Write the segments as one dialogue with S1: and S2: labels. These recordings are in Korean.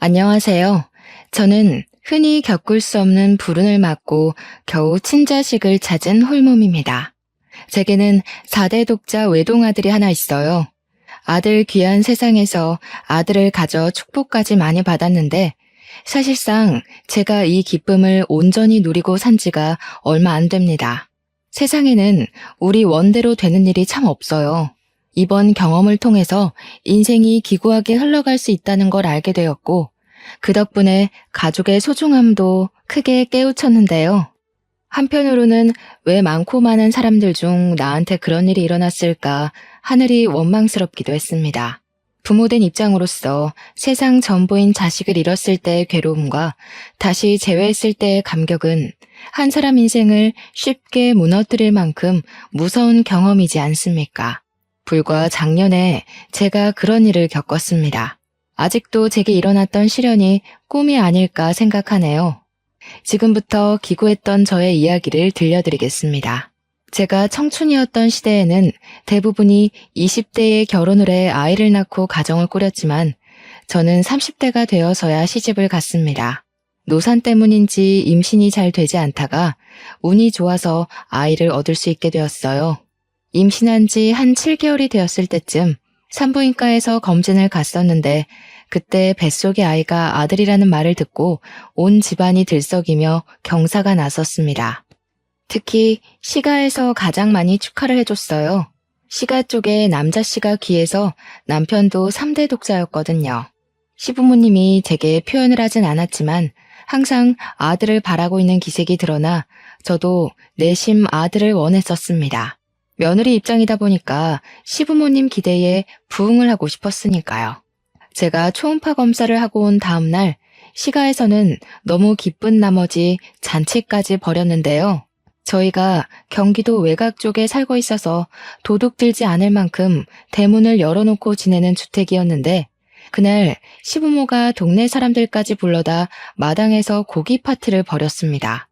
S1: 안녕하세요. 저는 흔히 겪을 수 없는 불운을 맞고 겨우 친자식을 찾은 홀몸입니다. 제게는 4대 독자 외동아들이 하나 있어요. 아들 귀한 세상에서 아들을 가져 축복까지 많이 받았는데 사실상 제가 이 기쁨을 온전히 누리고 산 지가 얼마 안 됩니다. 세상에는 우리 원대로 되는 일이 참 없어요. 이번 경험을 통해서 인생이 기구하게 흘러갈 수 있다는 걸 알게 되었고, 그 덕분에 가족의 소중함도 크게 깨우쳤는데요. 한편으로는 왜 많고 많은 사람들 중 나한테 그런 일이 일어났을까 하늘이 원망스럽기도 했습니다. 부모된 입장으로서 세상 전부인 자식을 잃었을 때의 괴로움과 다시 재회했을 때의 감격은 한 사람 인생을 쉽게 무너뜨릴 만큼 무서운 경험이지 않습니까? 불과 작년에 제가 그런 일을 겪었습니다. 아직도 제게 일어났던 시련이 꿈이 아닐까 생각하네요. 지금부터 기구했던 저의 이야기를 들려드리겠습니다. 제가 청춘이었던 시대에는 대부분이 20대에 결혼을 해 아이를 낳고 가정을 꾸렸지만 저는 30대가 되어서야 시집을 갔습니다. 노산 때문인지 임신이 잘 되지 않다가 운이 좋아서 아이를 얻을 수 있게 되었어요. 임신한 지 한 7개월이 되었을 때쯤 산부인과에서 검진을 갔었는데 그때 뱃속의 아이가 아들이라는 말을 듣고 온 집안이 들썩이며 경사가 났었습니다. 특히 시가에서 가장 많이 축하를 해줬어요. 시가 쪽에 남자씨가 귀해서 남편도 3대 독자였거든요. 시부모님이 제게 표현을 하진 않았지만 항상 아들을 바라고 있는 기색이 드러나 저도 내심 아들을 원했었습니다. 며느리 입장이다 보니까 시부모님 기대에 부응을 하고 싶었으니까요. 제가 초음파 검사를 하고 온 다음 날 시가에서는 너무 기쁜 나머지 잔치까지 벌였는데요. 저희가 경기도 외곽 쪽에 살고 있어서 도둑 들지 않을 만큼 대문을 열어놓고 지내는 주택이었는데 그날 시부모가 동네 사람들까지 불러다 마당에서 고기 파티를 벌였습니다.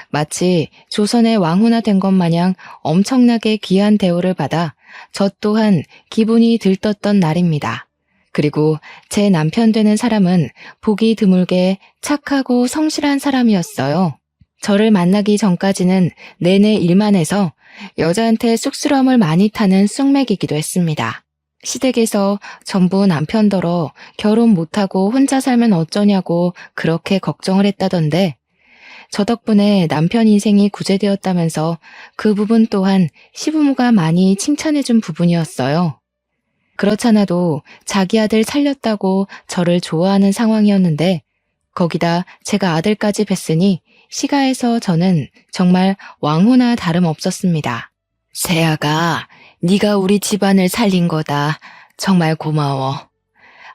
S1: 마치 조선의 왕후나 된 것 마냥 엄청나게 귀한 대우를 받아 저 또한 기분이 들떴던 날입니다. 그리고 제 남편 되는 사람은 보기 드물게 착하고 성실한 사람이었어요. 저를 만나기 전까지는 내내 일만 해서 여자한테 쑥스러움을 많이 타는 쑥맥이기도 했습니다. 시댁에서 전부 남편더러 결혼 못하고 혼자 살면 어쩌냐고 그렇게 걱정을 했다던데 저 덕분에 남편 인생이 구제되었다면서 그 부분 또한 시부모가 많이 칭찬해준 부분이었어요. 그렇잖아도 자기 아들 살렸다고 저를 좋아하는 상황이었는데 거기다 제가 아들까지 뵀으니 시가에서 저는 정말 왕후나 다름없었습니다. 세아가 네가 우리 집안을 살린 거다. 정말 고마워.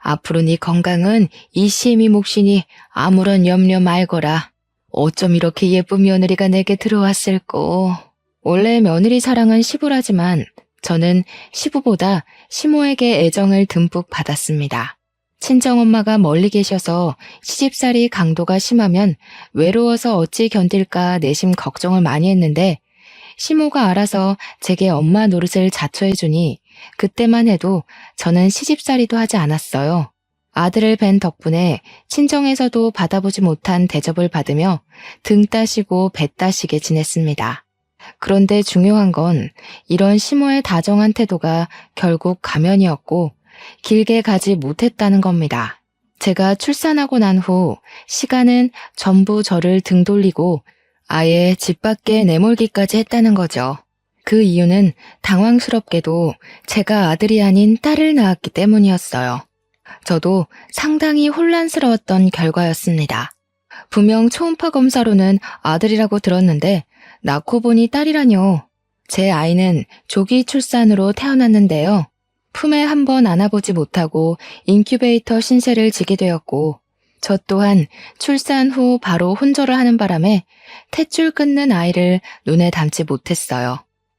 S1: 앞으로 네 건강은 이시엠이 몫이니 아무런 염려 말거라. 어쩜 이렇게 예쁜 며느리가 내게 들어왔을꼬. 원래 며느리 사랑은 시부라지만 저는 시부보다 시모에게 애정을 듬뿍 받았습니다. 친정엄마가 멀리 계셔서 시집살이 강도가 심하면 외로워서 어찌 견딜까 내심 걱정을 많이 했는데 시모가 알아서 제게 엄마 노릇을 자처해주니 그때만 해도 저는 시집살이도 하지 않았어요. 아들을 뵌 덕분에 친정에서도 받아보지 못한 대접을 받으며 등 따시고 배 따시게 지냈습니다. 그런데 중요한 건 이런 시모의 다정한 태도가 결국 가면이었고 길게 가지 못했다는 겁니다. 제가 출산하고 난 후 시간은 전부 저를 등 돌리고 아예 집 밖에 내몰기까지 했다는 거죠. 그 이유는 당황스럽게도 제가 아들이 아닌 딸을 낳았기 때문이었어요. 저도 상당히 혼란스러웠던 결과였습니다. 분명 초음파 검사로는 아들이라고 들었는데 낳고 보니 딸이라뇨. 제 아이는 조기 출산으로 태어났는데요. 품에 한번 안아보지 못하고 인큐베이터 신세를 지게 되었고 저 또한 출산 후 바로 혼절을 하는 바람에 탯줄 끊는 아이를 눈에 담지 못했어요.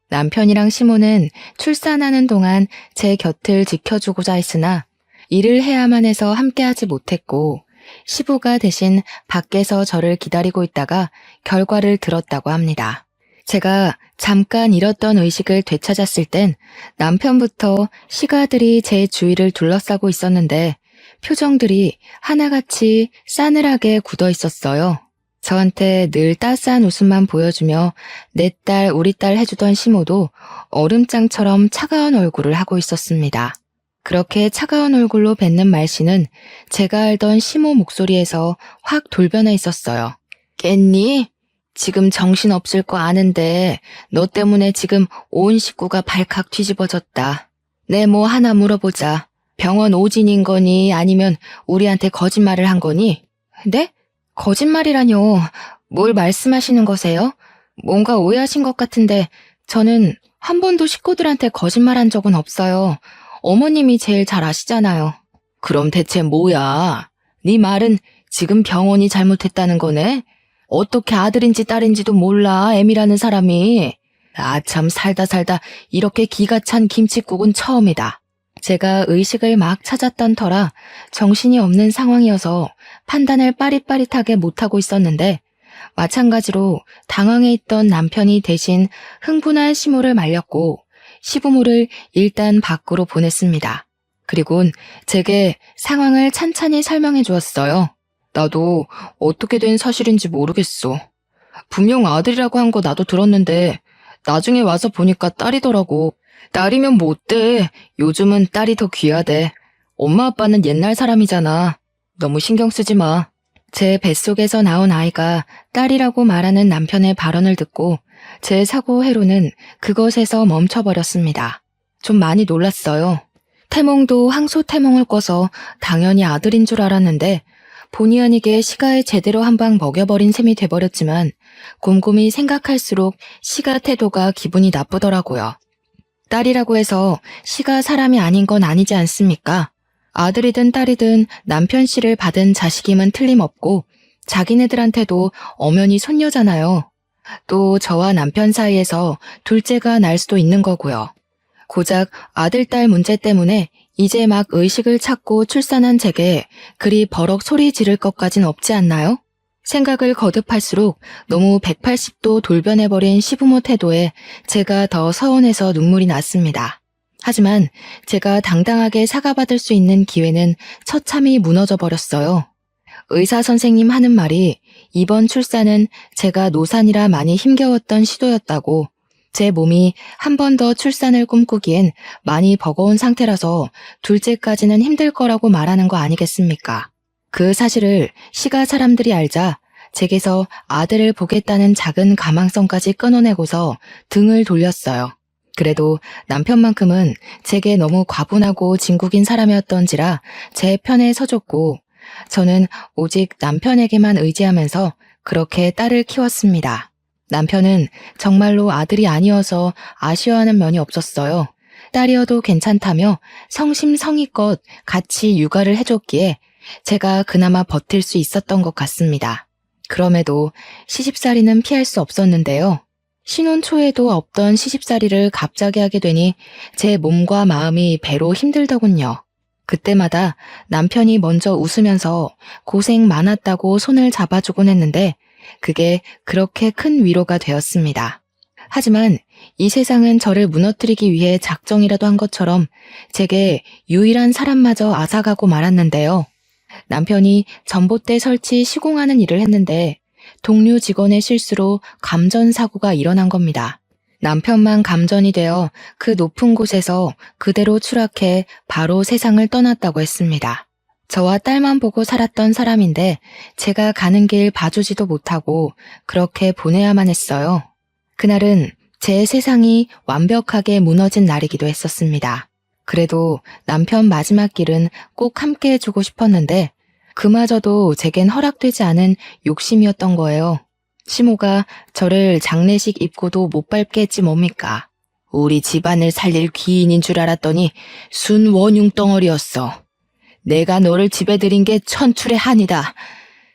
S1: 남편이랑 시모는 출산하는 동안 제 곁을 지켜주고자 했으나 일을 해야만 해서 함께하지 못했고 시부가 대신 밖에서 저를 기다리고 있다가 결과를 들었다고 합니다. 제가 잠깐 잃었던 의식을 되찾았을 땐 남편부터 시가들이 제 주위를 둘러싸고 있었는데 표정들이 하나같이 싸늘하게 굳어 있었어요. 저한테 늘 따스한 웃음만 보여주며 내 딸, 우리 딸 해주던 시모도 얼음장처럼 차가운 얼굴을 하고 있었습니다. 그렇게 차가운 얼굴로 뱉는 말씨는 제가 알던 시모 목소리에서 확 돌변해 있었어요. 깼니? 지금 정신 없을 거 아는데 너 때문에 지금 온 식구가 발칵 뒤집어졌다. 내 뭐 하나 물어보자. 병원 오진인 거니 아니면 우리한테 거짓말을 한 거니? 네? 거짓말이라뇨. 뭘 말씀하시는 거세요? 뭔가 오해하신 것 같은데 저는 한 번도 식구들한테 거짓말한 적은 없어요. 어머님이 제일 잘 아시잖아요. 그럼 대체 뭐야? 네 말은 지금 병원이 잘못했다는 거네? 어떻게 아들인지 딸인지도 몰라, 애미라는 사람이. 아, 참 살다 이렇게 기가 찬 김칫국은 처음이다. 제가 의식을 막 찾았던 터라 정신이 없는 상황이어서 판단을 빠릿빠릿하게 못하고 있었는데 마찬가지로 당황해 있던 남편이 대신 흥분한 시모를 말렸고 시부모를 일단 밖으로 보냈습니다. 그리곤 제게 상황을 찬찬히 설명해 주었어요. 나도 어떻게 된 사실인지 모르겠어. 분명 아들이라고 한 거 나도 들었는데 나중에 와서 보니까 딸이더라고. 딸이면 뭐 어때? 요즘은 딸이 더 귀하대. 엄마 아빠는 옛날 사람이잖아. 너무 신경 쓰지 마. 제 뱃속에서 나온 아이가 딸이라고 말하는 남편의 발언을 듣고 제 사고 회로는 그것에서 멈춰버렸습니다. 좀 많이 놀랐어요. 태몽도 항소 태몽을 꿔서 당연히 아들인 줄 알았는데 본의 아니게 시가에 제대로 한 방 먹여버린 셈이 돼버렸지만 곰곰이 생각할수록 시가 태도가 기분이 나쁘더라고요. 딸이라고 해서 시가 사람이 아닌 건 아니지 않습니까? 아들이든 딸이든 남편 씨를 받은 자식임은 틀림없고 자기네들한테도 엄연히 손녀잖아요. 또 저와 남편 사이에서 둘째가 날 수도 있는 거고요. 고작 아들, 딸 문제 때문에 이제 막 의식을 찾고 출산한 제게 그리 버럭 소리 지를 것까진 없지 않나요? 생각을 거듭할수록 너무 180도 돌변해버린 시부모 태도에 제가 더 서운해서 눈물이 났습니다. 하지만 제가 당당하게 사과받을 수 있는 기회는 처참히 무너져 버렸어요. 의사 선생님 하는 말이 이번 출산은 제가 노산이라 많이 힘겨웠던 시도였다고, 제 몸이 한 번 더 출산을 꿈꾸기엔 많이 버거운 상태라서 둘째까지는 힘들 거라고 말하는 거 아니겠습니까? 그 사실을 시가 사람들이 알자 제게서 아들을 보겠다는 작은 가망성까지 끊어내고서 등을 돌렸어요. 그래도 남편만큼은 제게 너무 과분하고 진국인 사람이었던지라 제 편에 서줬고 저는 오직 남편에게만 의지하면서 그렇게 딸을 키웠습니다. 남편은 정말로 아들이 아니어서 아쉬워하는 면이 없었어요. 딸이어도 괜찮다며 성심성의껏 같이 육아를 해줬기에 제가 그나마 버틸 수 있었던 것 같습니다. 그럼에도 시집살이는 피할 수 없었는데요. 신혼 초에도 없던 시집살이를 갑자기 하게 되니 제 몸과 마음이 배로 힘들더군요. 그때마다 남편이 먼저 웃으면서 고생 많았다고 손을 잡아주곤 했는데 그게 그렇게 큰 위로가 되었습니다. 하지만 이 세상은 저를 무너뜨리기 위해 작정이라도 한 것처럼 제게 유일한 사람마저 앗아가고 말았는데요. 남편이 전봇대 설치 시공하는 일을 했는데 동료 직원의 실수로 감전사고가 일어난 겁니다. 남편만 감전이 되어 그 높은 곳에서 그대로 추락해 바로 세상을 떠났다고 했습니다. 저와 딸만 보고 살았던 사람인데 제가 가는 길 봐주지도 못하고 그렇게 보내야만 했어요. 그날은 제 세상이 완벽하게 무너진 날이기도 했었습니다. 그래도 남편 마지막 길은 꼭 함께 해주고 싶었는데 그마저도 제겐 허락되지 않은 욕심이었던 거예요. 시모가 저를 장례식 입고도 못 밟게 했지 뭡니까. 우리 집안을 살릴 귀인인 줄 알았더니 순 원흉 덩어리였어. 내가 너를 집에 들인 게 천출의 한이다.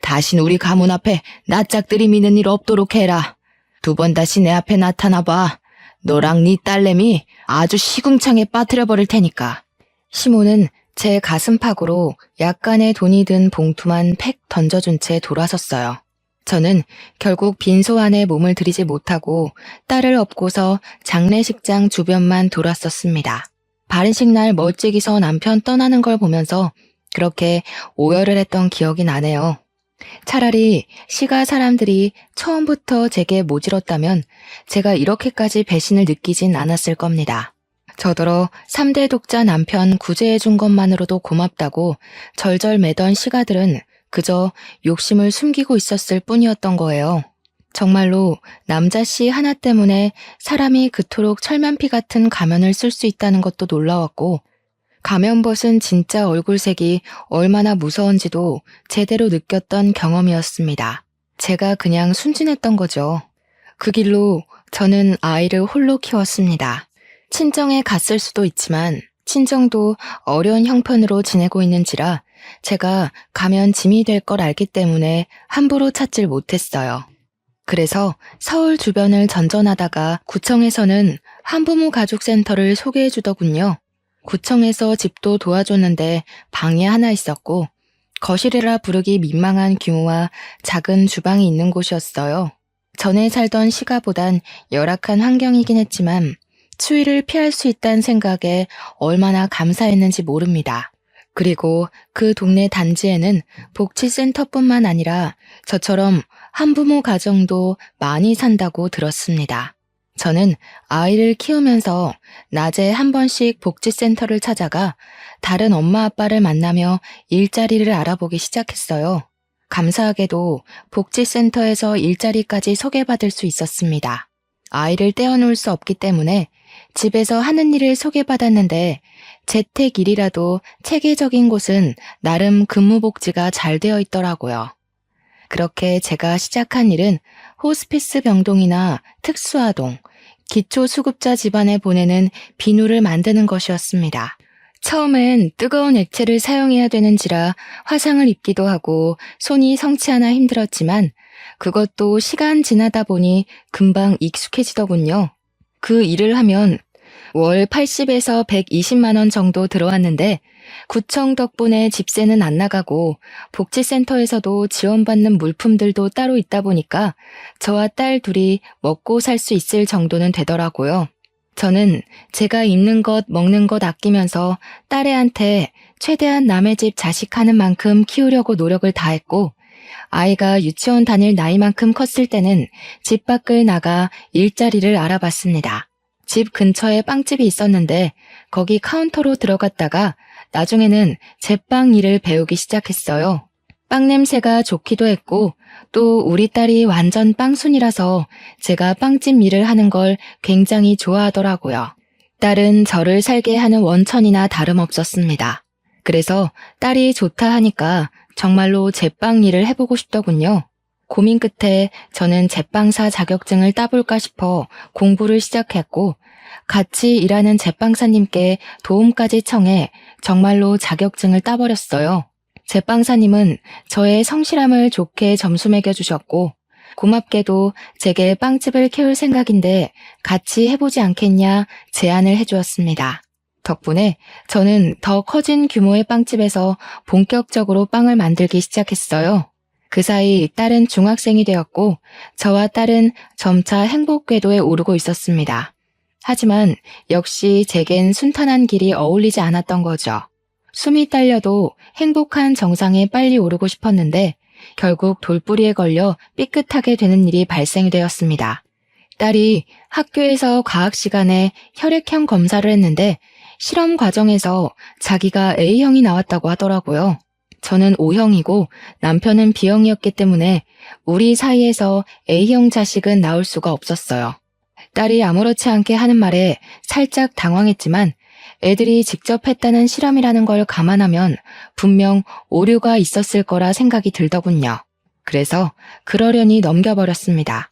S1: 다신 우리 가문 앞에 낯짝 들이미는 일 없도록 해라. 2번 다시 내 앞에 나타나봐. 너랑 네 딸내미 아주 시궁창에 빠뜨려 버릴 테니까. 시모는 제 가슴팍으로 약간의 돈이 든 봉투만 팩 던져준 채 돌아섰어요. 저는 결국 빈소 안에 몸을 들이지 못하고 딸을 업고서 장례식장 주변만 돌았었습니다. 발인식 날 멀찍이서 남편 떠나는 걸 보면서 그렇게 오열을 했던 기억이 나네요. 차라리 시가 사람들이 처음부터 제게 모질었다면 제가 이렇게까지 배신을 느끼진 않았을 겁니다. 저더러 3대 독자 남편 구제해준 것만으로도 고맙다고 절절 매던 시가들은 그저 욕심을 숨기고 있었을 뿐이었던 거예요. 정말로 남자씨 하나 때문에 사람이 그토록 철면피 같은 가면을 쓸 수 있다는 것도 놀라웠고, 가면 벗은 진짜 얼굴색이 얼마나 무서운지도 제대로 느꼈던 경험이었습니다. 제가 그냥 순진했던 거죠. 그 길로 저는 아이를 홀로 키웠습니다. 친정에 갔을 수도 있지만 친정도 어려운 형편으로 지내고 있는지라 제가 가면 짐이 될 걸 알기 때문에 함부로 찾질 못했어요. 그래서 서울 주변을 전전하다가 구청에서는 한부모 가족센터를 소개해 주더군요. 구청에서 집도 도와줬는데 방이 하나 있었고 거실이라 부르기 민망한 규모와 작은 주방이 있는 곳이었어요. 전에 살던 시가보단 열악한 환경이긴 했지만 추위를 피할 수 있다는 생각에 얼마나 감사했는지 모릅니다. 그리고 그 동네 단지에는 복지센터뿐만 아니라 저처럼 한부모 가정도 많이 산다고 들었습니다. 저는 아이를 키우면서 낮에 한 번씩 복지센터를 찾아가 다른 엄마 아빠를 만나며 일자리를 알아보기 시작했어요. 감사하게도 복지센터에서 일자리까지 소개받을 수 있었습니다. 아이를 떼어놓을 수 없기 때문에 집에서 하는 일을 소개받았는데 재택일이라도 체계적인 곳은 나름 근무복지가 잘 되어 있더라고요. 그렇게 제가 시작한 일은 호스피스 병동이나 특수아동, 기초수급자 집안에 보내는 비누를 만드는 것이었습니다. 처음엔 뜨거운 액체를 사용해야 되는지라 화상을 입기도 하고 손이 성치 않아 힘들었지만 그것도 시간 지나다 보니 금방 익숙해지더군요. 그 일을 하면 월 80에서 120만 원 정도 들어왔는데 구청 덕분에 집세는 안 나가고 복지센터에서도 지원받는 물품들도 따로 있다 보니까 저와 딸 둘이 먹고 살 수 있을 정도는 되더라고요. 저는 제가 입는 것, 먹는 것 아끼면서 딸애한테 최대한 남의 집 자식 하는 만큼 키우려고 노력을 다했고 아이가 유치원 다닐 나이만큼 컸을 때는 집 밖을 나가 일자리를 알아봤습니다. 집 근처에 빵집이 있었는데 거기 카운터로 들어갔다가 나중에는 제빵 일을 배우기 시작했어요. 빵 냄새가 좋기도 했고 또 우리 딸이 완전 빵순이라서 제가 빵집 일을 하는 걸 굉장히 좋아하더라고요. 딸은 저를 살게 하는 원천이나 다름없었습니다. 그래서 딸이 좋다 하니까 정말로 제빵 일을 해보고 싶더군요. 고민 끝에 저는 제빵사 자격증을 따볼까 싶어 공부를 시작했고 같이 일하는 제빵사님께 도움까지 청해 정말로 자격증을 따버렸어요. 제빵사님은 저의 성실함을 좋게 점수 매겨주셨고 고맙게도 제게 빵집을 키울 생각인데 같이 해보지 않겠냐 제안을 해주었습니다. 덕분에 저는 더 커진 규모의 빵집에서 본격적으로 빵을 만들기 시작했어요. 그 사이 딸은 중학생이 되었고 저와 딸은 점차 행복 궤도에 오르고 있었습니다. 하지만 역시 제겐 순탄한 길이 어울리지 않았던 거죠. 숨이 딸려도 행복한 정상에 빨리 오르고 싶었는데 결국 돌부리에 걸려 삐끗하게 되는 일이 발생이 되었습니다. 딸이 학교에서 과학 시간에 혈액형 검사를 했는데 실험 과정에서 자기가 A형이 나왔다고 하더라고요. 저는 O형이고 남편은 B형이었기 때문에 우리 사이에서 A형 자식은 나올 수가 없었어요. 딸이 아무렇지 않게 하는 말에 살짝 당황했지만 애들이 직접 했다는 실험이라는 걸 감안하면 분명 오류가 있었을 거라 생각이 들더군요. 그래서 그러려니 넘겨버렸습니다.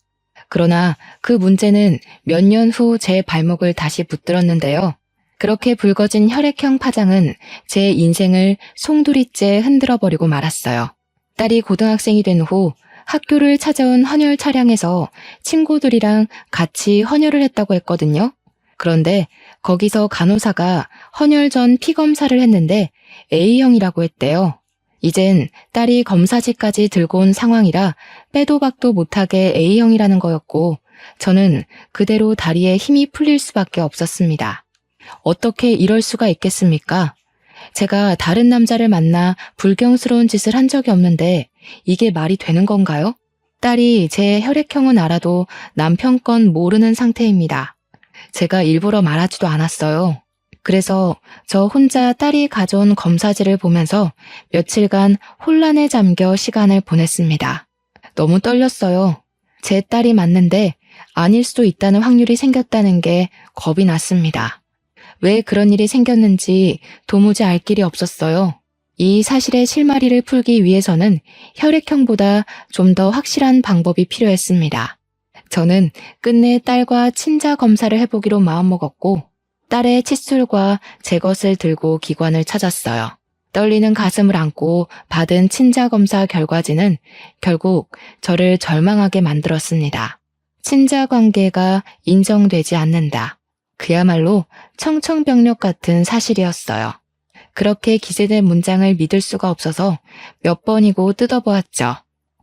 S1: 그러나 그 문제는 몇 년 후 제 발목을 다시 붙들었는데요. 그렇게 불거진 혈액형 파장은 제 인생을 송두리째 흔들어버리고 말았어요. 딸이 고등학생이 된 후 학교를 찾아온 헌혈 차량에서 친구들이랑 같이 헌혈을 했다고 했거든요. 그런데 거기서 간호사가 헌혈 전 피 검사를 했는데 A형이라고 했대요. 이젠 딸이 검사지까지 들고 온 상황이라 빼도 박도 못하게 A형이라는 거였고 저는 그대로 다리에 힘이 풀릴 수밖에 없었습니다. 어떻게 이럴 수가 있겠습니까? 제가 다른 남자를 만나 불경스러운 짓을 한 적이 없는데 이게 말이 되는 건가요? 딸이 제 혈액형은 알아도 남편 건 모르는 상태입니다. 제가 일부러 말하지도 않았어요. 그래서 저 혼자 딸이 가져온 검사지를 보면서 며칠간 혼란에 잠겨 시간을 보냈습니다. 너무 떨렸어요. 제 딸이 맞는데 아닐 수도 있다는 확률이 생겼다는 게 겁이 났습니다. 왜 그런 일이 생겼는지 도무지 알 길이 없었어요. 이 사실의 실마리를 풀기 위해서는 혈액형보다 좀 더 확실한 방법이 필요했습니다. 저는 끝내 딸과 친자 검사를 해보기로 마음먹었고 딸의 칫솔과 제 것을 들고 기관을 찾았어요. 떨리는 가슴을 안고 받은 친자 검사 결과지는 결국 저를 절망하게 만들었습니다. 친자 관계가 인정되지 않는다. 그야말로 청천벽력 같은 사실이었어요. 그렇게 기재된 문장을 믿을 수가 없어서 몇 번이고 뜯어보았죠.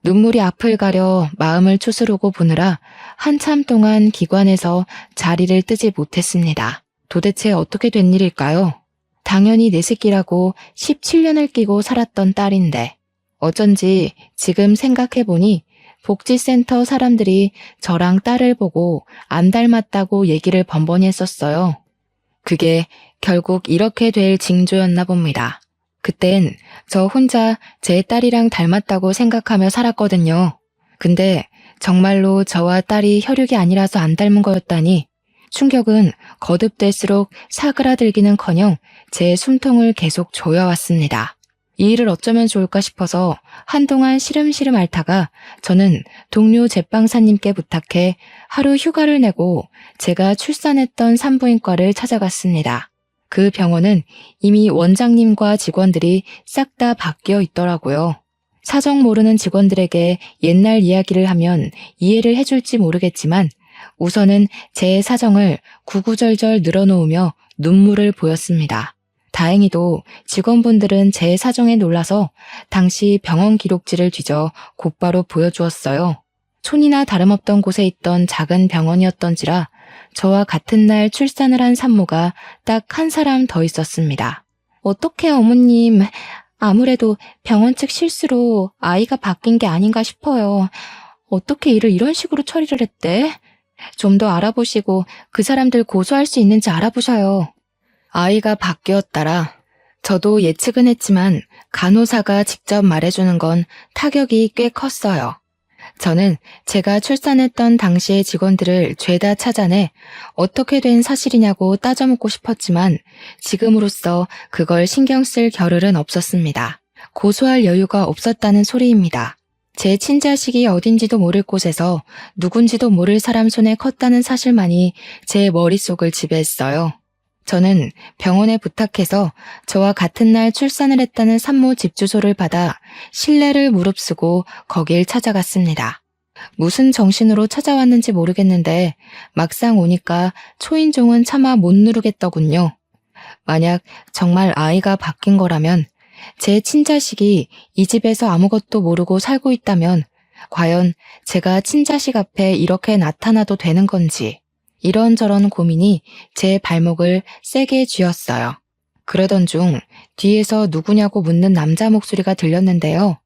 S1: 눈물이 앞을 가려 마음을 추스르고 보느라 한참 동안 기관에서 자리를 뜨지 못했습니다. 도대체 어떻게 된 일일까요? 당연히 내 새끼라고 17년을 끼고 살았던 딸인데 어쩐지 지금 생각해보니 복지센터 사람들이 저랑 딸을 보고 안 닮았다고 얘기를 번번이 했었어요. 그게 결국 이렇게 될 징조였나 봅니다. 그땐 저 혼자 제 딸이랑 닮았다고 생각하며 살았거든요. 근데 정말로 저와 딸이 혈육이 아니라서 안 닮은 거였다니 충격은 거듭될수록 사그라들기는커녕 제 숨통을 계속 조여왔습니다. 이 일을 어쩌면 좋을까 싶어서 한동안 시름시름 앓다가 저는 동료 제빵사님께 부탁해 하루 휴가를 내고 제가 출산했던 산부인과를 찾아갔습니다. 그 병원은 이미 원장님과 직원들이 싹 다 바뀌어 있더라고요. 사정 모르는 직원들에게 옛날 이야기를 하면 이해를 해줄지 모르겠지만 우선은 제 사정을 구구절절 늘어놓으며 눈물을 보였습니다. 다행히도 직원분들은 제 사정에 놀라서 당시 병원 기록지를 뒤져 곧바로 보여주었어요. 촌이나 다름없던 곳에 있던 작은 병원이었던지라 저와 같은 날 출산을 한 산모가 딱 한 사람 더 있었습니다. 어떡해 어머님, 아무래도 병원 측 실수로 아이가 바뀐 게 아닌가 싶어요. 어떻게 일을 이런 식으로 처리를 했대? 좀 더 알아보시고 그 사람들 고소할 수 있는지 알아보셔요. 아이가 바뀌었다라. 저도 예측은 했지만 간호사가 직접 말해주는 건 타격이 꽤 컸어요. 저는 제가 출산했던 당시의 직원들을 죄다 찾아내 어떻게 된 사실이냐고 따져묻고 싶었지만 지금으로서 그걸 신경 쓸 겨를은 없었습니다. 고소할 여유가 없었다는 소리입니다. 제 친자식이 어딘지도 모를 곳에서 누군지도 모를 사람 손에 컸다는 사실만이 제 머릿속을 지배했어요. 저는 병원에 부탁해서 저와 같은 날 출산을 했다는 산모 집 주소를 받아 신뢰를 무릅쓰고 거길 찾아갔습니다. 무슨 정신으로 찾아왔는지 모르겠는데 막상 오니까 초인종은 차마 못 누르겠더군요. 만약 정말 아이가 바뀐 거라면 제 친자식이 이 집에서 아무것도 모르고 살고 있다면 과연 제가 친자식 앞에 이렇게 나타나도 되는 건지 이런저런 고민이 제 발목을 세게 쥐었어요. 그러던 중 뒤에서 누구냐고 묻는 남자 목소리가 들렸는데요.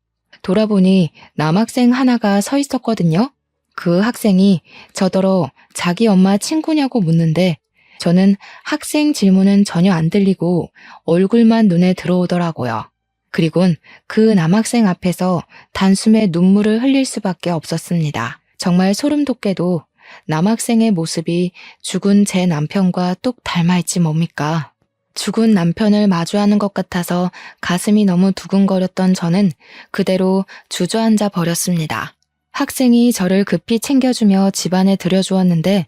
S1: 돌아보니 남학생 하나가 서 있었거든요. 그 학생이 저더러 자기 엄마 친구냐고 묻는데 저는 학생 질문은 전혀 안 들리고 얼굴만 눈에 들어오더라고요. 그리곤 그 남학생 앞에서 단숨에 눈물을 흘릴 수밖에 없었습니다. 정말 소름 돋게도 남학생의 모습이 죽은 제 남편과 똑 닮아있지 뭡니까? 죽은 남편을 마주하는 것 같아서 가슴이 너무 두근거렸던 저는 그대로 주저앉아 버렸습니다. 학생이 저를 급히 챙겨주며 집안에 들여주었는데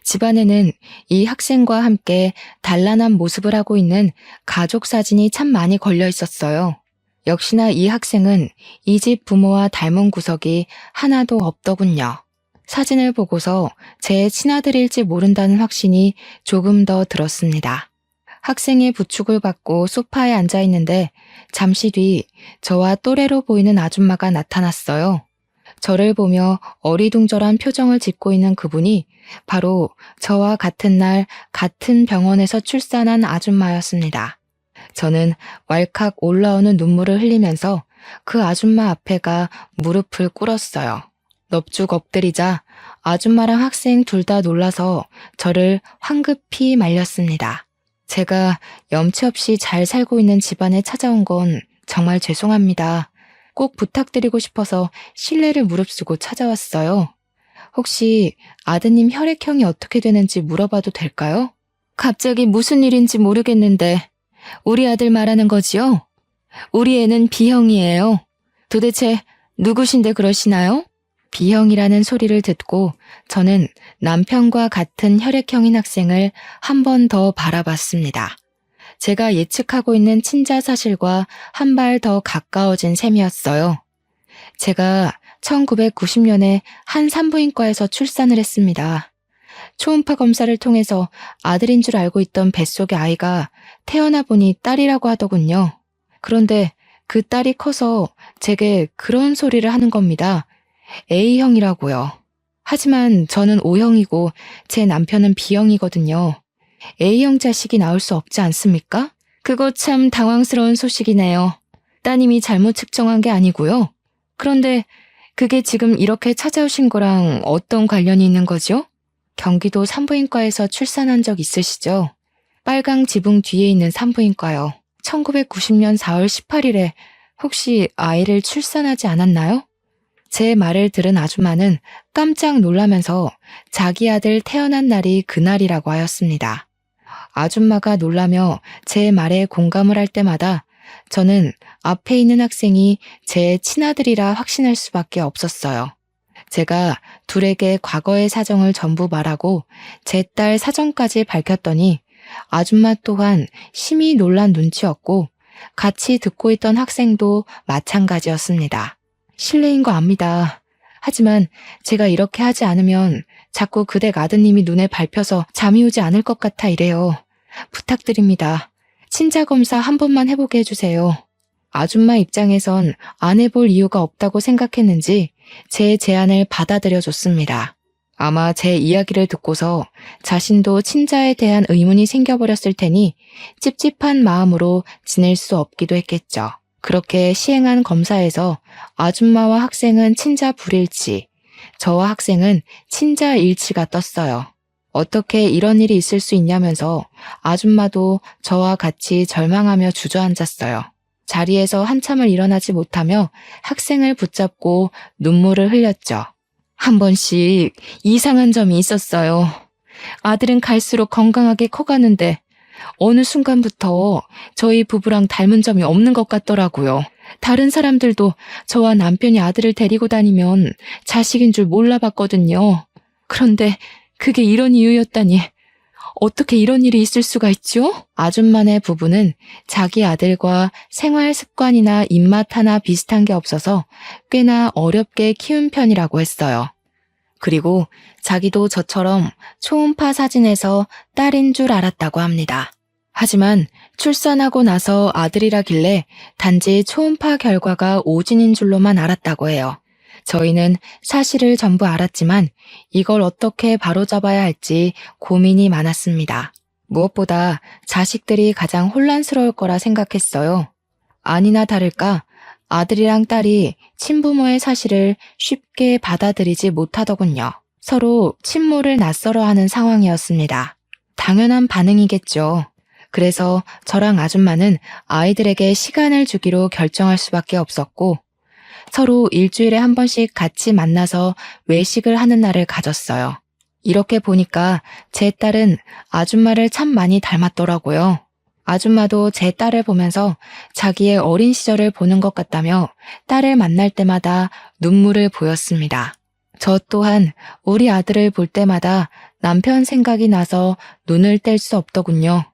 S1: 집안에는 이 학생과 함께 단란한 모습을 하고 있는 가족 사진이 참 많이 걸려 있었어요. 역시나 이 학생은 이 집 부모와 닮은 구석이 하나도 없더군요. 사진을 보고서 제 친아들일지 모른다는 확신이 조금 더 들었습니다. 학생의 부축을 받고 소파에 앉아 있는데 잠시 뒤 저와 또래로 보이는 아줌마가 나타났어요. 저를 보며 어리둥절한 표정을 짓고 있는 그분이 바로 저와 같은 날 같은 병원에서 출산한 아줌마였습니다. 저는 왈칵 올라오는 눈물을 흘리면서 그 아줌마 앞에가 무릎을 꿇었어요. 넙죽 엎드리자 아줌마랑 학생 둘 다 놀라서 저를 황급히 말렸습니다. 제가 염치 없이 잘 살고 있는 집안에 찾아온 건 정말 죄송합니다. 꼭 부탁드리고 싶어서 실례를 무릅쓰고 찾아왔어요. 혹시 아드님 혈액형이 어떻게 되는지 물어봐도 될까요? 갑자기 무슨 일인지 모르겠는데 우리 아들 말하는 거지요? 우리 애는 B형이에요. 도대체 누구신데 그러시나요? B형이라는 소리를 듣고 저는 남편과 같은 혈액형인 학생을 한 번 더 바라봤습니다. 제가 예측하고 있는 친자 사실과 한 발 더 가까워진 셈이었어요. 제가 1990년에 한 산부인과에서 출산을 했습니다. 초음파 검사를 통해서 아들인 줄 알고 있던 뱃속의 아이가 태어나 보니 딸이라고 하더군요. 그런데 그 딸이 커서 제게 그런 소리를 하는 겁니다. A형이라고요. 하지만 저는 O형이고 제 남편은 B형이거든요. A형 자식이 나올 수 없지 않습니까? 그거 참 당황스러운 소식이네요. 따님이 잘못 측정한 게 아니고요. 그런데 그게 지금 이렇게 찾아오신 거랑 어떤 관련이 있는 거죠? 경기도 산부인과에서 출산한 적 있으시죠? 빨강 지붕 뒤에 있는 산부인과요. 1990년 4월 18일에 혹시 아이를 출산하지 않았나요? 제 말을 들은 아줌마는 깜짝 놀라면서 자기 아들 태어난 날이 그날이라고 하였습니다. 아줌마가 놀라며 제 말에 공감을 할 때마다 저는 앞에 있는 학생이 제 친아들이라 확신할 수밖에 없었어요. 제가 둘에게 과거의 사정을 전부 말하고 제 딸 사정까지 밝혔더니 아줌마 또한 심히 놀란 눈치였고 같이 듣고 있던 학생도 마찬가지였습니다. 실례인 거 압니다. 하지만 제가 이렇게 하지 않으면 자꾸 그댁 아드님이 눈에 밟혀서 잠이 오지 않을 것 같아 이래요. 부탁드립니다. 친자 검사 한 번만 해보게 해주세요. 아줌마 입장에선 안 해볼 이유가 없다고 생각했는지 제 제안을 받아들여줬습니다. 아마 제 이야기를 듣고서 자신도 친자에 대한 의문이 생겨버렸을 테니 찝찝한 마음으로 지낼 수 없기도 했겠죠. 그렇게 시행한 검사에서 아줌마와 학생은 친자 불일치, 저와 학생은 친자 일치가 떴어요. 어떻게 이런 일이 있을 수 있냐면서 아줌마도 저와 같이 절망하며 주저앉았어요. 자리에서 한참을 일어나지 못하며 학생을 붙잡고 눈물을 흘렸죠. 한 번씩 이상한 점이 있었어요. 아들은 갈수록 건강하게 커가는데 어느 순간부터 저희 부부랑 닮은 점이 없는 것 같더라고요. 다른 사람들도 저와 남편이 아들을 데리고 다니면 자식인 줄 몰라봤거든요. 그런데 그게 이런 이유였다니 어떻게 이런 일이 있을 수가 있죠? 아줌마네 부부는 자기 아들과 생활 습관이나 입맛 하나 비슷한 게 없어서 꽤나 어렵게 키운 편이라고 했어요. 그리고 자기도 저처럼 초음파 사진에서 딸인 줄 알았다고 합니다. 하지만 출산하고 나서 아들이라길래 단지 초음파 결과가 오진인 줄로만 알았다고 해요. 저희는 사실을 전부 알았지만 이걸 어떻게 바로잡아야 할지 고민이 많았습니다. 무엇보다 자식들이 가장 혼란스러울 거라 생각했어요. 아니나 다를까 아들이랑 딸이 친부모의 사실을 쉽게 받아들이지 못하더군요. 서로 친모를 낯설어하는 상황이었습니다. 당연한 반응이겠죠. 그래서 저랑 아줌마는 아이들에게 시간을 주기로 결정할 수밖에 없었고 서로 일주일에 한 번씩 같이 만나서 외식을 하는 날을 가졌어요. 이렇게 보니까 제 딸은 아줌마를 참 많이 닮았더라고요. 아줌마도 제 딸을 보면서 자기의 어린 시절을 보는 것 같다며 딸을 만날 때마다 눈물을 보였습니다. 저 또한 우리 아들을 볼 때마다 남편 생각이 나서 눈을 뗄 수 없더군요.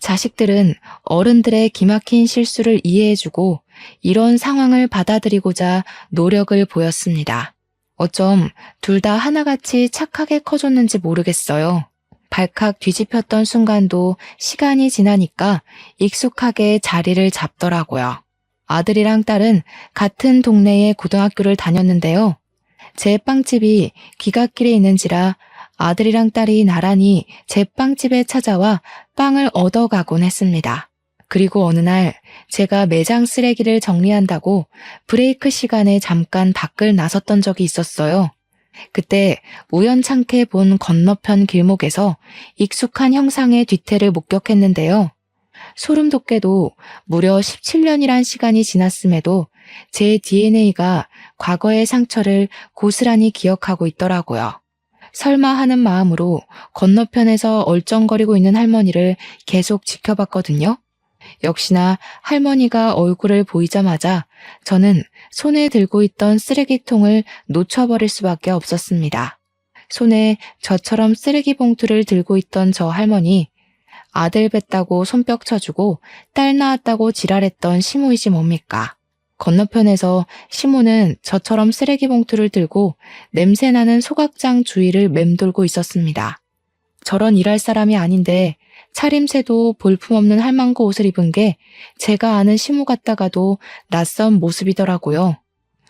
S1: 자식들은 어른들의 기막힌 실수를 이해해주고 이런 상황을 받아들이고자 노력을 보였습니다. 어쩜 둘 다 하나같이 착하게 커졌는지 모르겠어요. 발칵 뒤집혔던 순간도 시간이 지나니까 익숙하게 자리를 잡더라고요. 아들이랑 딸은 같은 동네의 고등학교를 다녔는데요. 제 빵집이 귀갓길에 있는지라 아들이랑 딸이 나란히 제 빵집에 찾아와 빵을 얻어가곤 했습니다. 그리고 어느 날 제가 매장 쓰레기를 정리한다고 브레이크 시간에 잠깐 밖을 나섰던 적이 있었어요. 그때 우연찮게 본 건너편 길목에서 익숙한 형상의 뒤태를 목격했는데요. 소름 돋게도 무려 17년이란 시간이 지났음에도 제 DNA가 과거의 상처를 고스란히 기억하고 있더라고요. 설마 하는 마음으로 건너편에서 얼쩡거리고 있는 할머니를 계속 지켜봤거든요. 역시나 할머니가 얼굴을 보이자마자 저는 손에 들고 있던 쓰레기통을 놓쳐버릴 수밖에 없었습니다. 손에 저처럼 쓰레기 봉투를 들고 있던 저 할머니, 아들 뵀다고 손뼉 쳐주고 딸 낳았다고 지랄했던 시모이지 뭡니까? 건너편에서 시모는 저처럼 쓰레기 봉투를 들고 냄새나는 소각장 주위를 맴돌고 있었습니다. 저런 일할 사람이 아닌데 차림새도 볼품없는 할망구 옷을 입은 게 제가 아는 시모 같다가도 낯선 모습이더라고요.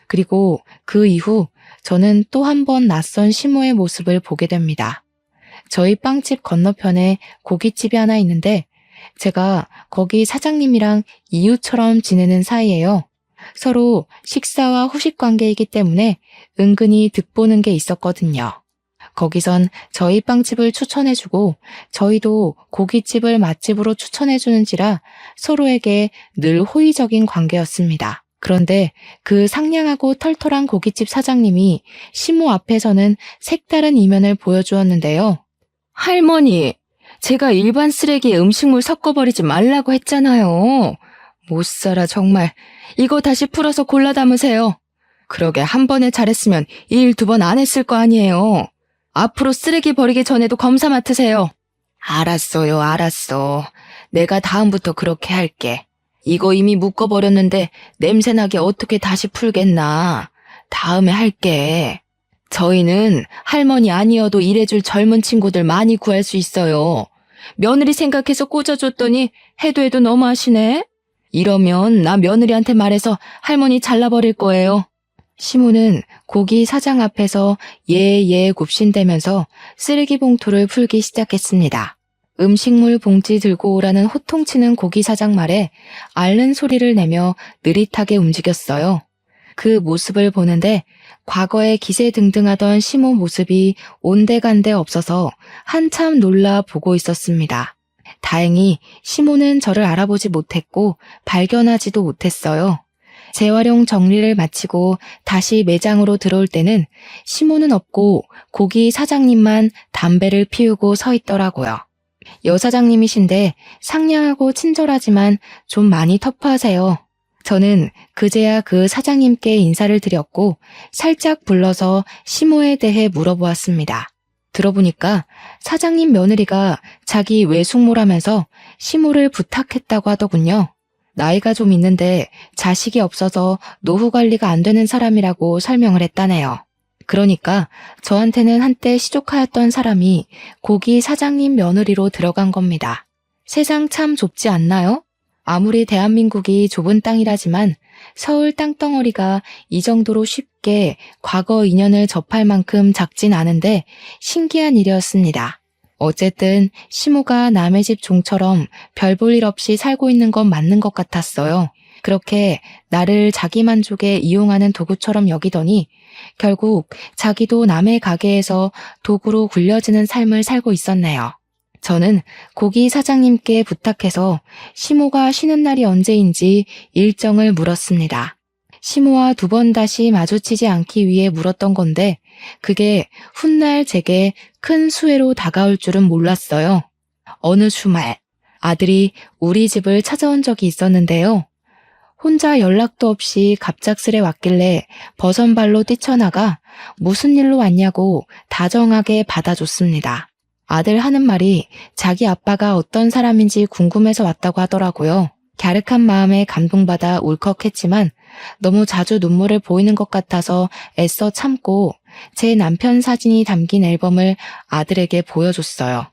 S1: 그리고 그 이후 저는 또 한 번 낯선 시모의 모습을 보게 됩니다. 저희 빵집 건너편에 고깃집이 하나 있는데 제가 거기 사장님이랑 이웃처럼 지내는 사이예요. 서로 식사와 후식 관계이기 때문에 은근히 득보는 게 있었거든요. 거기선 저희 빵집을 추천해주고 저희도 고깃집을 맛집으로 추천해주는지라 서로에게 늘 호의적인 관계였습니다. 그런데 그 상냥하고 털털한 고깃집 사장님이 시모 앞에서는 색다른 이면을 보여주었는데요. 할머니, 제가 일반 쓰레기에 음식물 섞어버리지 말라고 했잖아요. 못 살아 정말. 이거 다시 풀어서 골라 담으세요. 그러게 한 번에 잘했으면 일 두 번 안 했을 거 아니에요. 앞으로 쓰레기 버리기 전에도 검사 맡으세요. 알았어요, 알았어. 내가 다음부터 그렇게 할게. 이거 이미 묶어버렸는데 냄새나게 어떻게 다시 풀겠나. 다음에 할게. 저희는 할머니 아니어도 일해줄 젊은 친구들 많이 구할 수 있어요. 며느리 생각해서 꽂아줬더니 해도 너무하시네. 이러면 나 며느리한테 말해서 할머니 잘라버릴 거예요. 시모는 고기 사장 앞에서 예 굽신대면서 쓰레기 봉투를 풀기 시작했습니다. 음식물 봉지 들고 오라는 호통치는 고기 사장 말에 앓는 소리를 내며 느릿하게 움직였어요. 그 모습을 보는데 과거에 기세등등하던 시모 모습이 온데간데 없어서 한참 놀라 보고 있었습니다. 다행히 시모는 저를 알아보지 못했고 발견하지도 못했어요. 재활용 정리를 마치고 다시 매장으로 들어올 때는 시모는 없고 고기 사장님만 담배를 피우고 서 있더라고요. 여사장님이신데 상냥하고 친절하지만 좀 많이 터프하세요. 저는 그제야 그 사장님께 인사를 드렸고 살짝 불러서 시모에 대해 물어보았습니다. 들어보니까 사장님 며느리가 자기 외숙모라면서 시모를 부탁했다고 하더군요. 나이가 좀 있는데 자식이 없어서 노후 관리가 안 되는 사람이라고 설명을 했다네요. 그러니까 저한테는 한때 시족하였던 사람이 고기 사장님 며느리로 들어간 겁니다. 세상 참 좁지 않나요? 아무리 대한민국이 좁은 땅이라지만 서울 땅덩어리가 이 정도로 쉽게 과거 인연을 접할 만큼 작진 않은데 신기한 일이었습니다. 어쨌든 시모가 남의 집 종처럼 별 볼 일 없이 살고 있는 건 맞는 것 같았어요. 그렇게 나를 자기 만족에 이용하는 도구처럼 여기더니 결국 자기도 남의 가게에서 도구로 굴려지는 삶을 살고 있었네요. 저는 고기 사장님께 부탁해서 시모가 쉬는 날이 언제인지 일정을 물었습니다. 시모와 두 번 다시 마주치지 않기 위해 물었던 건데 그게 훗날 제게 큰 수혜로 다가올 줄은 몰랐어요. 어느 주말 아들이 우리 집을 찾아온 적이 있었는데요. 혼자 연락도 없이 갑작스레 왔길래 버선발로 뛰쳐나가 무슨 일로 왔냐고 다정하게 받아줬습니다. 아들 하는 말이 자기 아빠가 어떤 사람인지 궁금해서 왔다고 하더라고요. 갸륵한 마음에 감동받아 울컥했지만 너무 자주 눈물을 보이는 것 같아서 애써 참고 제 남편 사진이 담긴 앨범을 아들에게 보여줬어요.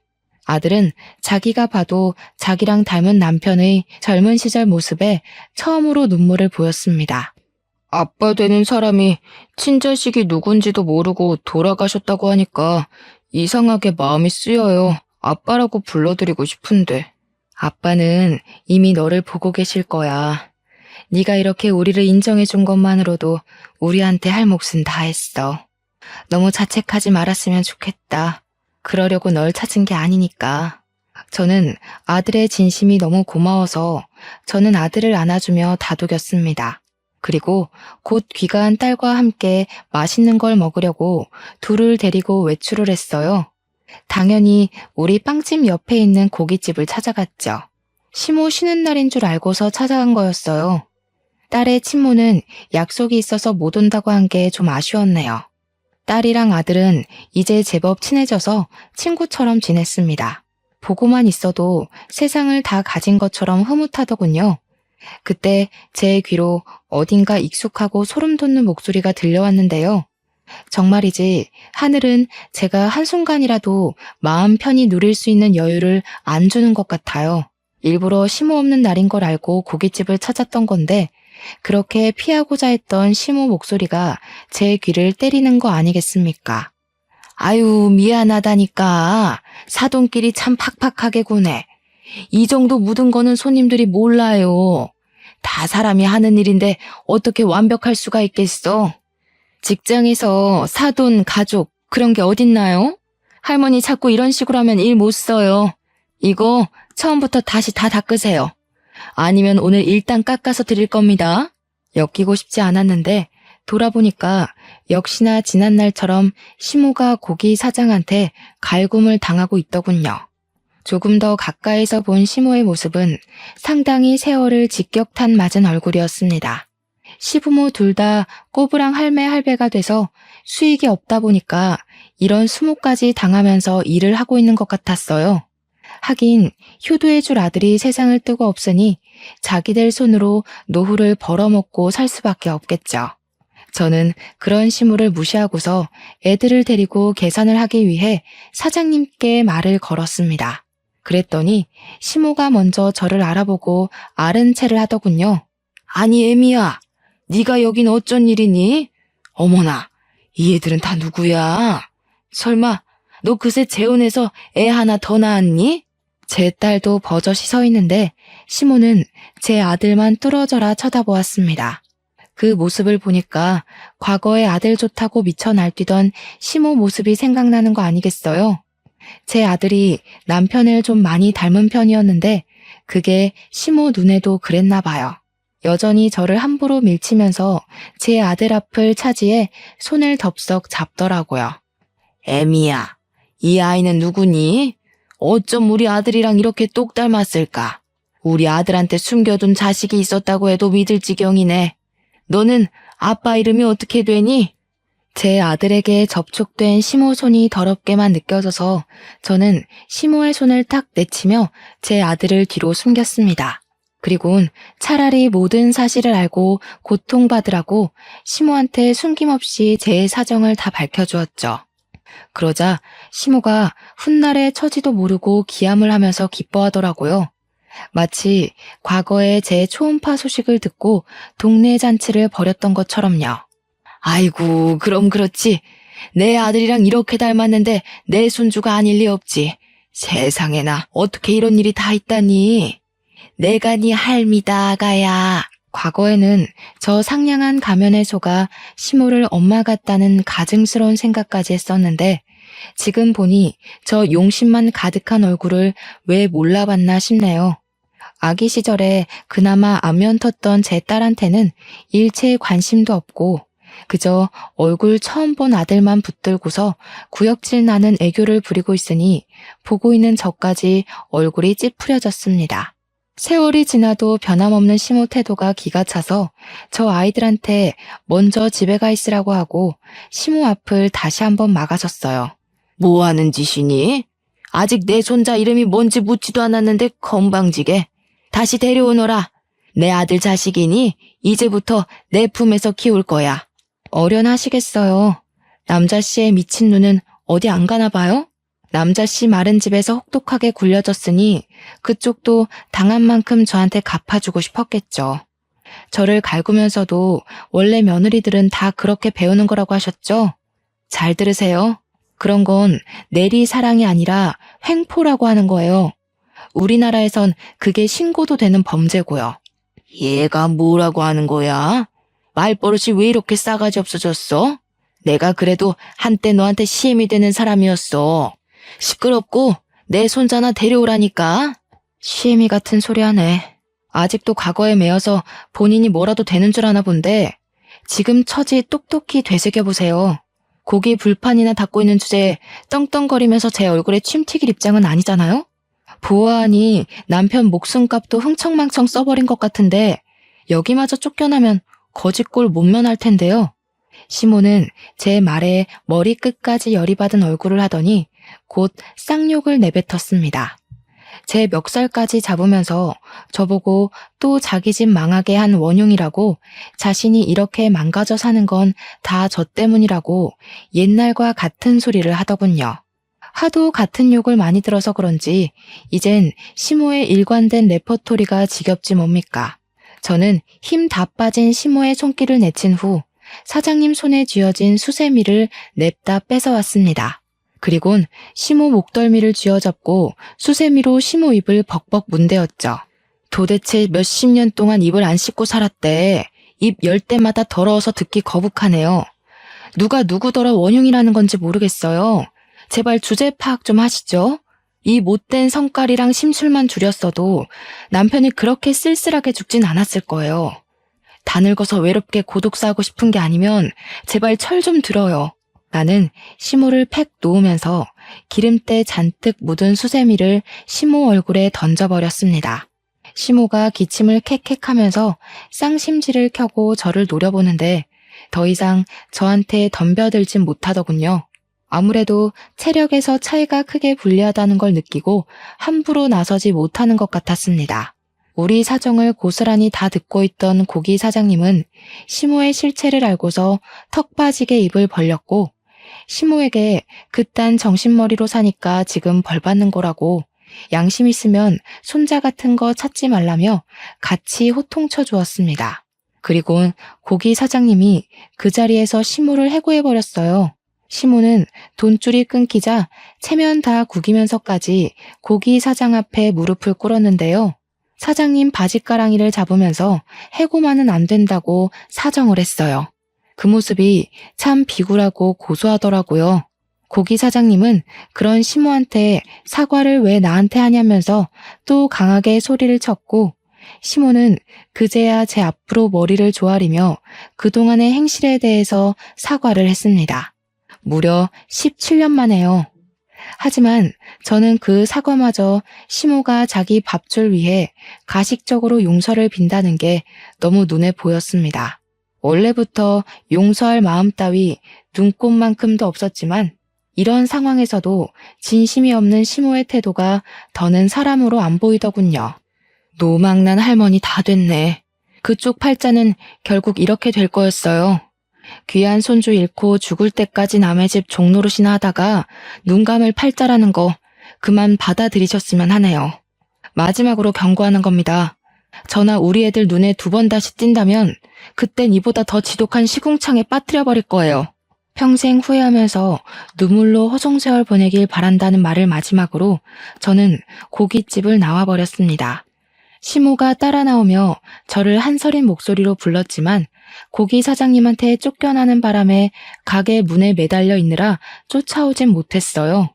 S1: 아들은 자기가 봐도 자기랑 닮은 남편의 젊은 시절 모습에 처음으로 눈물을 보였습니다. 아빠 되는 사람이 친자식이 누군지도 모르고 돌아가셨다고 하니까 이상하게 마음이 쓰여요. 아빠라고 불러드리고 싶은데. 아빠는 이미 너를 보고 계실 거야. 네가 이렇게 우리를 인정해준 것만으로도 우리한테 할 몫은 다 했어. 너무 자책하지 말았으면 좋겠다. 그러려고 널 찾은 게 아니니까. 저는 아들의 진심이 너무 고마워서 저는 아들을 안아주며 다독였습니다. 그리고 곧 귀가한 딸과 함께 맛있는 걸 먹으려고 둘을 데리고 외출을 했어요. 당연히 우리 빵집 옆에 있는 고깃집을 찾아갔죠. 시모 쉬는 날인 줄 알고서 찾아간 거였어요. 딸의 친모는 약속이 있어서 못 온다고 한 게 좀 아쉬웠네요. 딸이랑 아들은 이제 제법 친해져서 친구처럼 지냈습니다. 보고만 있어도 세상을 다 가진 것처럼 흐뭇하더군요. 그때 제 귀로 어딘가 익숙하고 소름 돋는 목소리가 들려왔는데요. 정말이지 하늘은 제가 한순간이라도 마음 편히 누릴 수 있는 여유를 안 주는 것 같아요. 일부러 시모 없는 날인 걸 알고 고깃집을 찾았던 건데 그렇게 피하고자 했던 시모 목소리가 제 귀를 때리는 거 아니겠습니까? 아유, 미안하다니까. 사돈끼리 참 팍팍하게 구네. 이 정도 묻은 거는 손님들이 몰라요. 다 사람이 하는 일인데 어떻게 완벽할 수가 있겠어? 직장에서 사돈, 가족 그런 게 어딨나요? 할머니 자꾸 이런 식으로 하면 일 못 써요. 이거 처음부터 다시 다 닦으세요. 아니면 오늘 일단 깎아서 드릴 겁니다. 엮이고 싶지 않았는데 돌아보니까 역시나 지난날처럼 시모가 고기 사장한테 갈굼을 당하고 있더군요. 조금 더 가까이서 본 시모의 모습은 상당히 세월을 직격탄 맞은 얼굴이었습니다. 시부모 둘 다 꼬부랑 할매 할배가 돼서 수익이 없다 보니까 이런 수모까지 당하면서 일을 하고 있는 것 같았어요. 하긴 효도해줄 아들이 세상을 뜨고 없으니 자기들 손으로 노후를 벌어먹고 살 수밖에 없겠죠. 저는 그런 시무를 무시하고서 애들을 데리고 계산을 하기 위해 사장님께 말을 걸었습니다. 그랬더니 시모가 먼저 저를 알아보고 아른 체를 하더군요. 아니 애미야, 네가 여긴 어쩐 일이니? 어머나, 이 애들은 다 누구야? 설마 너 그새 재혼해서 애 하나 더 낳았니? 제 딸도 버젓이 서 있는데 시모는 제 아들만 뚫어져라 쳐다보았습니다. 그 모습을 보니까 과거에 아들 좋다고 미쳐 날뛰던 시모 모습이 생각나는 거 아니겠어요? 제 아들이 남편을 좀 많이 닮은 편이었는데 그게 시모 눈에도 그랬나 봐요. 여전히 저를 함부로 밀치면서 제 아들 앞을 차지해 손을 덥석 잡더라고요. 애미야, 이 아이는 누구니? 어쩜 우리 아들이랑 이렇게 똑 닮았을까? 우리 아들한테 숨겨둔 자식이 있었다고 해도 믿을 지경이네. 너는 아빠 이름이 어떻게 되니? 제 아들에게 접촉된 시모 손이 더럽게만 느껴져서 저는 시모의 손을 탁 내치며 제 아들을 뒤로 숨겼습니다. 그리곤 차라리 모든 사실을 알고 고통받으라고 시모한테 숨김없이 제 사정을 다 밝혀주었죠. 그러자 시모가 훗날의 처지도 모르고 기함을 하면서 기뻐하더라고요. 마치 과거에 제 초음파 소식을 듣고 동네 잔치를 벌였던 것처럼요. 아이고, 그럼 그렇지. 내 아들이랑 이렇게 닮았는데 내 손주가 아닐 리 없지. 세상에나 어떻게 이런 일이 다 있다니. 내가 네 할미다, 아가야. 과거에는 저 상냥한 가면에 속아 시모를 엄마 같다는 가증스러운 생각까지 했었는데 지금 보니 저 용심만 가득한 얼굴을 왜 몰라봤나 싶네요. 아기 시절에 그나마 안면 텄던 제 딸한테는 일체의 관심도 없고 그저 얼굴 처음 본 아들만 붙들고서 구역질 나는 애교를 부리고 있으니 보고 있는 저까지 얼굴이 찌푸려졌습니다. 세월이 지나도 변함없는 시모 태도가 기가 차서 저 아이들한테 먼저 집에 가 있으라고 하고 시모 앞을 다시 한번 막아섰어요. 뭐 하는 짓이니? 아직 내 손자 이름이 뭔지 묻지도 않았는데 건방지게. 다시 데려오너라. 내 아들 자식이니 이제부터 내 품에서 키울 거야. 어련하시겠어요. 남자씨의 미친 눈은 어디 안 가나 봐요? 남자씨 마른 집에서 혹독하게 굴려졌으니 그쪽도 당한 만큼 저한테 갚아주고 싶었겠죠. 저를 갈구면서도 원래 며느리들은 다 그렇게 배우는 거라고 하셨죠? 잘 들으세요. 그런 건 내리 사랑이 아니라 횡포라고 하는 거예요. 우리나라에선 그게 신고도 되는 범죄고요. 얘가 뭐라고 하는 거야? 말버릇이 왜 이렇게 싸가지 없어졌어? 내가 그래도 한때 너한테 시엠이 되는 사람이었어. 시끄럽고 내 손자나 데려오라니까. 시엠이 같은 소리 하네. 아직도 과거에 매여서 본인이 뭐라도 되는 줄 아나 본데 지금 처지 똑똑히 되새겨보세요. 고기 불판이나 닦고 있는 주제에 떵떵거리면서 제 얼굴에 침 튀길 입장은 아니잖아요? 보아하니 남편 목숨값도 흥청망청 써버린 것 같은데 여기마저 쫓겨나면 거짓골 못 면할 텐데요. 시모는 제 말에 머리끝까지 열이 받은 얼굴을 하더니 곧 쌍욕을 내뱉었습니다. 제 멱살까지 잡으면서 저보고 또 자기 집 망하게 한 원흉이라고, 자신이 이렇게 망가져 사는 건 다 저 때문이라고 옛날과 같은 소리를 하더군요. 하도 같은 욕을 많이 들어서 그런지 이젠 시모의 일관된 레퍼토리가 지겹지 뭡니까. 저는 힘 다 빠진 시모의 손길을 내친 후 사장님 손에 쥐어진 수세미를 냅다 뺏어왔습니다. 그리곤 시모 목덜미를 쥐어잡고 수세미로 시모 입을 벅벅 문대었죠. 도대체 몇십 년 동안 입을 안 씻고 살았대. 입 열 때마다 더러워서 듣기 거북하네요. 누가 누구더러 원흉이라는 건지 모르겠어요. 제발 주제 파악 좀 하시죠. 이 못된 성깔이랑 심술만 줄였어도 남편이 그렇게 쓸쓸하게 죽진 않았을 거예요. 다 늙어서 외롭게 고독사하고 싶은 게 아니면 제발 철 좀 들어요. 나는 시모를 팩 놓으면서 기름때 잔뜩 묻은 수세미를 시모 얼굴에 던져버렸습니다. 시모가 기침을 캑캑하면서 쌍심지를 켜고 저를 노려보는데 더 이상 저한테 덤벼들진 못하더군요. 아무래도 체력에서 차이가 크게 불리하다는 걸 느끼고 함부로 나서지 못하는 것 같았습니다. 우리 사정을 고스란히 다 듣고 있던 고기 사장님은 시모의 실체를 알고서 턱 빠지게 입을 벌렸고, 시모에게 그딴 정신머리로 사니까 지금 벌 받는 거라고, 양심 있으면 손자 같은 거 찾지 말라며 같이 호통쳐 주었습니다. 그리고 고기 사장님이 그 자리에서 시모를 해고해버렸어요. 시모는 돈줄이 끊기자 체면 다 구기면서까지 고기 사장 앞에 무릎을 꿇었는데요. 사장님 바지가랑이를 잡으면서 해고만은 안 된다고 사정을 했어요. 그 모습이 참 비굴하고 고소하더라고요. 고기 사장님은 그런 시모한테 사과를 왜 나한테 하냐면서 또 강하게 소리를 쳤고, 시모는 그제야 제 앞으로 머리를 조아리며 그동안의 행실에 대해서 사과를 했습니다. 무려 17년 만에요. 하지만 저는 그 사과마저 시모가 자기 밥줄 위해 가식적으로 용서를 빈다는 게 너무 눈에 보였습니다. 원래부터 용서할 마음 따위 눈꼽만큼도 없었지만 이런 상황에서도 진심이 없는 시모의 태도가 더는 사람으로 안 보이더군요. 노망난 할머니 다 됐네. 그쪽 팔자는 결국 이렇게 될 거였어요. 귀한 손주 잃고 죽을 때까지 남의 집 종노릇이나 하다가 눈 감을 팔자라는 거 그만 받아들이셨으면 하네요. 마지막으로 경고하는 겁니다. 저나 우리 애들 눈에 2번 다시 띈다면 그땐 이보다 더 지독한 시궁창에 빠뜨려버릴 거예요. 평생 후회하면서 눈물로 허송세월 보내길 바란다는 말을 마지막으로 저는 고깃집을 나와버렸습니다. 시모가 따라 나오며 저를 한서린 목소리로 불렀지만 고기 사장님한테 쫓겨나는 바람에 가게 문에 매달려 있느라 쫓아오진 못했어요.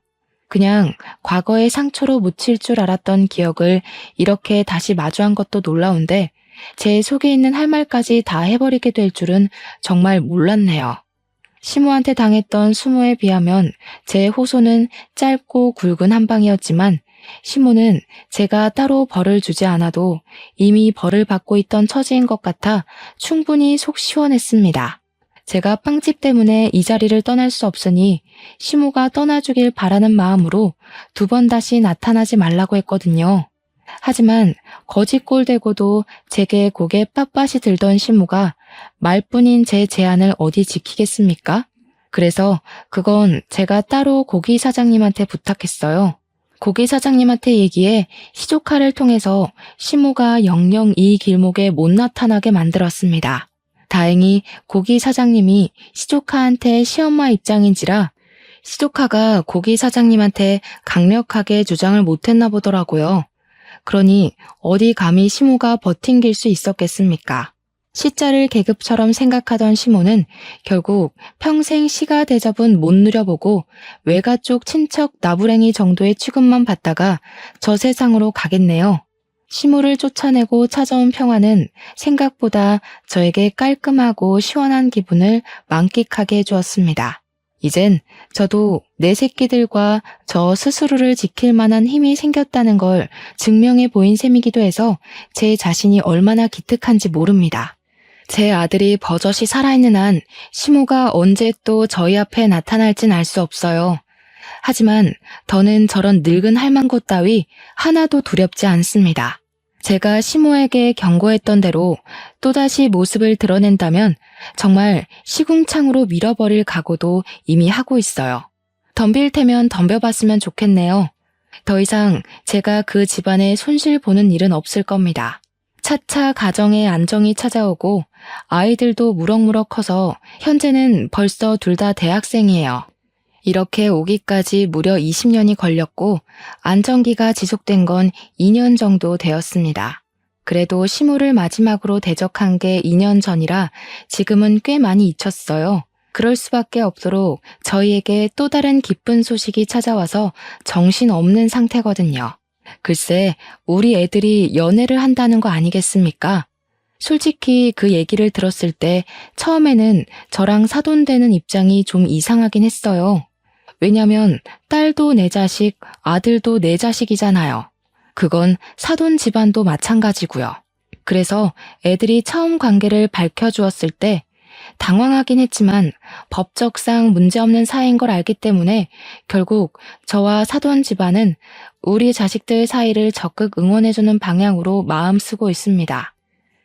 S1: 그냥 과거의 상처로 묻힐 줄 알았던 기억을 이렇게 다시 마주한 것도 놀라운데 제 속에 있는 할 말까지 다 해버리게 될 줄은 정말 몰랐네요. 시모한테 당했던 수모에 비하면 제 호소는 짧고 굵은 한 방이었지만 시모는 제가 따로 벌을 주지 않아도 이미 벌을 받고 있던 처지인 것 같아 충분히 속 시원했습니다. 제가 빵집 때문에 이 자리를 떠날 수 없으니 시모가 떠나주길 바라는 마음으로 2번 다시 나타나지 말라고 했거든요. 하지만 거짓골 대고도 제게 고개 빳빳이 들던 시모가 말뿐인 제 제안을 어디 지키겠습니까? 그래서 그건 제가 따로 고기 사장님한테 부탁했어요. 고기 사장님한테 얘기해 시조카를 통해서 시모가 영영 이 길목에 못 나타나게 만들었습니다. 다행히 고기 사장님이 시조카한테 시엄마 입장인지라 시조카가 고기 사장님한테 강력하게 주장을 못했나 보더라고요. 그러니 어디 감히 시모가 버팅길 수 있었겠습니까? 시자를 계급처럼 생각하던 시모는 결국 평생 시가 대접은 못 누려보고 외가 쪽 친척 나부랭이 정도의 취급만 받다가 저 세상으로 가겠네요. 시모를 쫓아내고 찾아온 평화는 생각보다 저에게 깔끔하고 시원한 기분을 만끽하게 해주었습니다. 이젠 저도 내 새끼들과 저 스스로를 지킬 만한 힘이 생겼다는 걸 증명해 보인 셈이기도 해서 제 자신이 얼마나 기특한지 모릅니다. 제 아들이 버젓이 살아있는 한 시모가 언제 또 저희 앞에 나타날진 알 수 없어요. 하지만 더는 저런 늙은 할망구 따위 하나도 두렵지 않습니다. 제가 시모에게 경고했던 대로 또다시 모습을 드러낸다면 정말 시궁창으로 밀어버릴 각오도 이미 하고 있어요. 덤빌 테면 덤벼봤으면 좋겠네요. 더 이상 제가 그 집안에 손실 보는 일은 없을 겁니다. 차차 가정에 안정이 찾아오고 아이들도 무럭무럭 커서 현재는 벌써 둘 다 대학생이에요. 이렇게 오기까지 무려 20년이 걸렸고 안정기가 지속된 건 2년 정도 되었습니다. 그래도 시모를 마지막으로 대적한 게 2년 전이라 지금은 꽤 많이 잊혔어요. 그럴 수밖에 없도록 저희에게 또 다른 기쁜 소식이 찾아와서 정신없는 상태거든요. 글쎄, 우리 애들이 연애를 한다는 거 아니겠습니까? 솔직히 그 얘기를 들었을 때 처음에는 저랑 사돈되는 입장이 좀 이상하긴 했어요. 왜냐면 딸도 내 자식, 아들도 내 자식이잖아요. 그건 사돈 집안도 마찬가지고요. 그래서 애들이 처음 관계를 밝혀주었을 때 당황하긴 했지만 법적상 문제없는 사이인 걸 알기 때문에 결국 저와 사돈 집안은 우리 자식들 사이를 적극 응원해주는 방향으로 마음 쓰고 있습니다.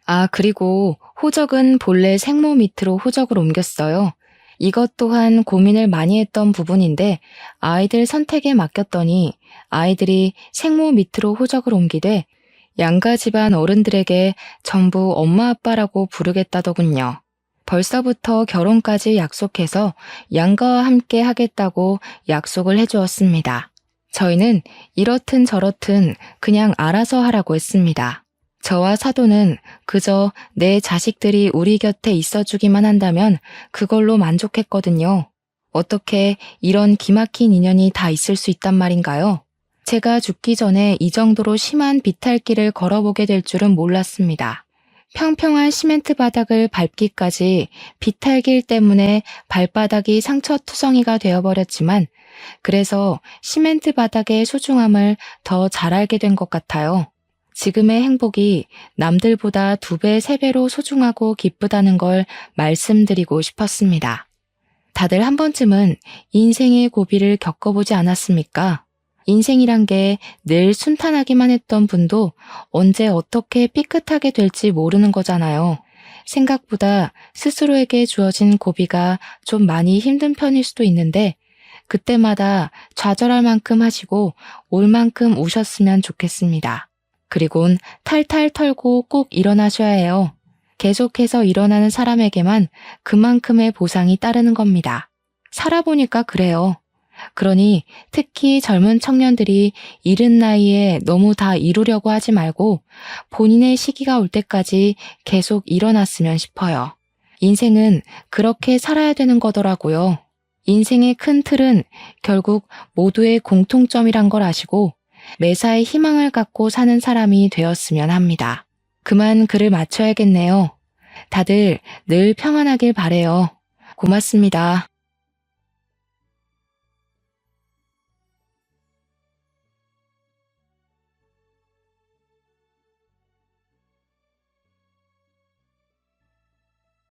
S1: 아, 그리고 호적은 본래 생모 밑으로 호적을 옮겼어요. 이것 또한 고민을 많이 했던 부분인데 아이들 선택에 맡겼더니 아이들이 생모 밑으로 호적을 옮기되 양가 집안 어른들에게 전부 엄마 아빠라고 부르겠다더군요. 벌써부터 결혼까지 약속해서 양가와 함께 하겠다고 약속을 해주었습니다. 저희는 이렇든 저렇든 그냥 알아서 하라고 했습니다. 저와 사돈은 그저 내 자식들이 우리 곁에 있어주기만 한다면 그걸로 만족했거든요. 어떻게 이런 기막힌 인연이 다 있을 수 있단 말인가요? 제가 죽기 전에 이 정도로 심한 비탈길을 걸어보게 될 줄은 몰랐습니다. 평평한 시멘트 바닥을 밟기까지 비탈길 때문에 발바닥이 상처투성이가 되어버렸지만 그래서 시멘트 바닥의 소중함을 더 잘 알게 된 것 같아요. 지금의 행복이 남들보다 2배, 3배로 소중하고 기쁘다는 걸 말씀드리고 싶었습니다. 다들 한 번쯤은 인생의 고비를 겪어보지 않았습니까? 인생이란 게 늘 순탄하기만 했던 분도 언제 어떻게 삐끗하게 될지 모르는 거잖아요. 생각보다 스스로에게 주어진 고비가 좀 많이 힘든 편일 수도 있는데 그때마다 좌절할 만큼 하시고 올 만큼 우셨으면 좋겠습니다. 그리곤 탈탈 털고 꼭 일어나셔야 해요. 계속해서 일어나는 사람에게만 그만큼의 보상이 따르는 겁니다. 살아보니까 그래요. 그러니 특히 젊은 청년들이 이른 나이에 너무 다 이루려고 하지 말고 본인의 시기가 올 때까지 계속 일어났으면 싶어요. 인생은 그렇게 살아야 되는 거더라고요. 인생의 큰 틀은 결국 모두의 공통점이란 걸 아시고 매사에 희망을 갖고 사는 사람이 되었으면 합니다. 그만 글을 마쳐야겠네요. 다들 늘 평안하길 바래요. 고맙습니다.